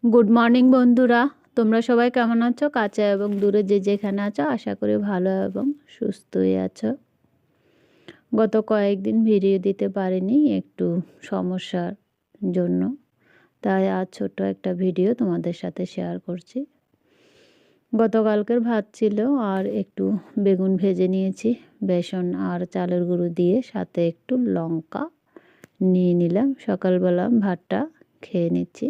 Good morning বন্ধুরা, তোমরা সবাই কেমন আছো? কাছে এবং দূরে যে যেখানে আছো আশা করি ভালো এবং সুস্থই আছো। গত কয়েকদিন ভিডিও দিতে পারিনি একটু সমস্যার জন্য, তাই আজ ছোট্ট একটা ভিডিও তোমাদের সাথে শেয়ার করছি। গতকালকের ভাত ছিল আর একটু বেগুন ভেজে নিয়েছি বেসন আর চালের গুঁড়ো দিয়ে, সাথে একটু লঙ্কা নিয়ে নিলাম। সকালবেলা ভাতটা খেয়ে নিচ্ছি।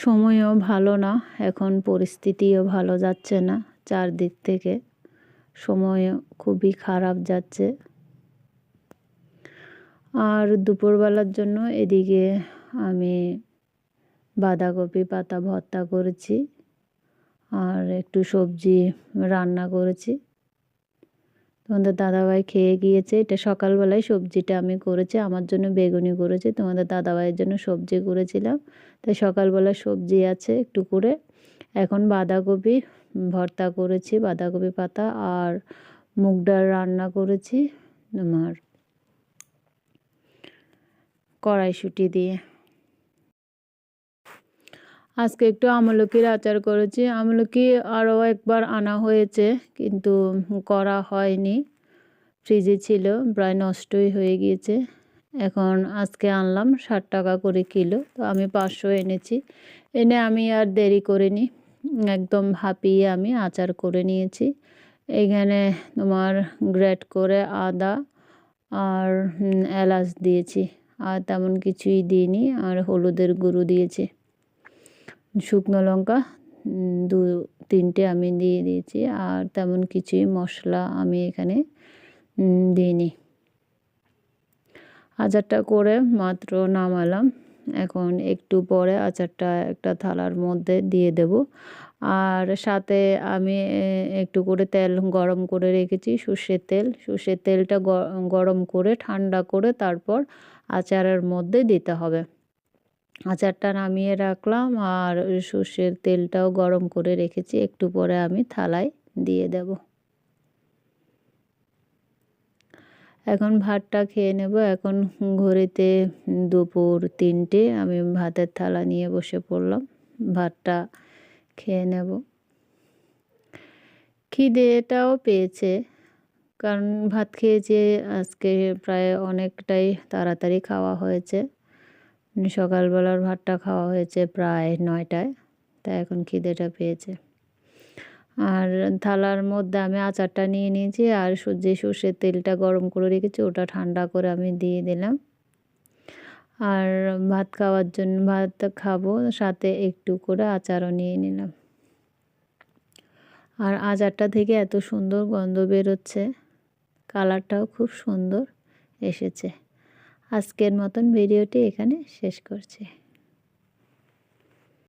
সময়ও ভালো না, এখন পরিস্থিতিও ভালো যাচ্ছে না, চারদিক থেকে সময় খুবই খারাপ যাচ্ছে। আর দুপুরবেলার জন্য এদিকে আমি বাঁধাকপি পাতা ভর্তা করেছি আর একটু সবজি রান্না করেছি। তোমাদের দাদাভাই খেয়ে গিয়েছে। এটা সকালবেলায় সবজিটা আমি করেছি, আমার জন্য বেগুনি করেছি, তোমাদের দাদাভাইয়ের জন্য সবজি করেছিলাম। তাই সকালবেলা সবজি আছে একটু করে। এখন বাঁধাকপি ভর্তা করেছি, বাঁধাকপি পাতা আর মুগ ডাল রান্না করেছি তোমার কড়াইশুঁটি দিয়ে। আজকে একটু আমলকির আচার করেছি। আমলকি আরও একবার আনা হয়েছে কিন্তু করা হয়নি, ফ্রিজে ছিল, প্রায় নষ্টই হয়ে গিয়েছে। এখন আজকে আনলাম 60 টাকা করে কিলো, তো আমি 500 এনেছি। এনে আমি আর দেরি করিনি, একদম ভাপিয়ে আমি আচার করে নিয়েছি। এইখানে তোমার গ্রেট করে আদা আর এলাচ দিয়েছি, আর তেমন কিছুই দিইনি। আর হলুদের গুঁড়ো দিয়েছি, শুকনো লঙ্কা 2-3টে আমি দিয়ে দিয়েছি, আর তেমন কিছুই মশলা আমি এখানে দিইনি। আচারটা করে মাত্র নামালাম। এখন একটু পরে আচারটা একটা থালার মধ্যে দিয়ে দেব। আর সাথে আমি একটু করে তেল গরম করে রেখেছি, সর্ষের তেলটা গরম করে ঠান্ডা করে তারপর আচারের মধ্যে দিতে হবে। আচারটা নামিয়ে রাখলাম আর সর্ষের তেলটাও গরম করে রেখেছি, একটু পরে আমি থালায় দিয়ে দেব। এখন ভাতটা খেয়ে নেব। এখন ঘড়িতে দুপুর 3টে, আমি ভাতের থালা নিয়ে বসে পড়লাম, ভাতটা খেয়ে নেব। খিদেটাও পেয়েছে, কারণ ভাত খেয়েছি আজকে প্রায় অনেকটাই তাড়াতাড়ি খাওয়া হয়েছে। সকালবেলার ভাতটা খাওয়া হয়েছে প্রায় 9টায়, তাই এখন খিদেটা পেয়েছে। আর থালার মধ্যে আমি আচারটা নিয়ে নিয়েছি, আর যে সর্ষের তেলটা গরম করে রেখেছি ওটা ঠান্ডা করে আমি দিয়ে দিলাম। আর ভাত খাওয়ার জন্য ভাত খাবো, সাথে একটু করে আচারও নিয়ে নিলাম। আর আচারটা থেকে এত সুন্দর গন্ধ বেরোচ্ছে, কালারটাও খুব সুন্দর এসেছে। আজকের মতন ভিডিওটি এখানে শেষ করছি।